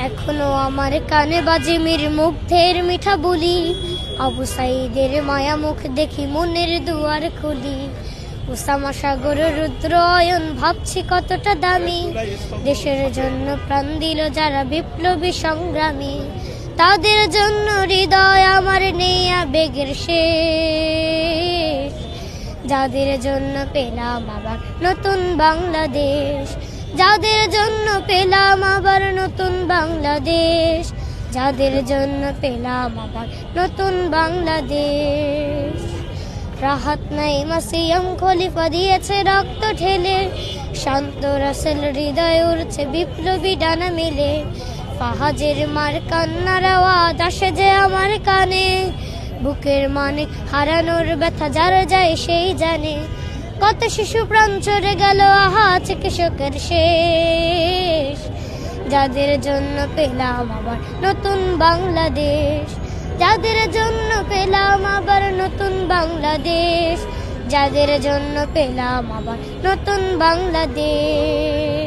এখনো আমার কানে বাজে মীর মুগ্ধের মিঠা বলি, আবু সাইদের মায়া মুখ দেখি মনের দুয়ার খুলি। উসামা সাগর রুদ্র অয়ন ভাবছি কতটা দামি, দেশের জন্য প্রাণ দিল যারা বিপ্লবী সংগ্রামী। তাদের জন্য হৃদয় আমার নেই আবেগের শেষ, যাদের জন্য পেলাম আবার নতুন বাংলাদেশ, যাদের জন্য পেলাম আবার নতুন বাংলাদেশ, যাদের জন্য পেলাম আবার নতুন বাংলাদেশ। রাহাত নাইমা সিয়াম খলিফা দিয়েছে রক্ত ঢেলে, শান্ত রাসেল হৃদয় উড়ছে বিপ্লবী ডানা মেলে। ফাহাজের মার কান্নার আওয়াজ আসে যে আমার কানে, বুকের মানে হারানোর ব্যথা যার যায় সেই জানে। কত শিশু প্রাণ চড়ে গেল আহা চিকিৎসকের শেষ, যাদের জন্য পেলাম আবার নতুন বাংলাদেশ, যাদের জন্য পেলাম আবার নতুন বাংলাদেশ, যাদের জন্য পেলাম আবার নতুন বাংলাদেশ।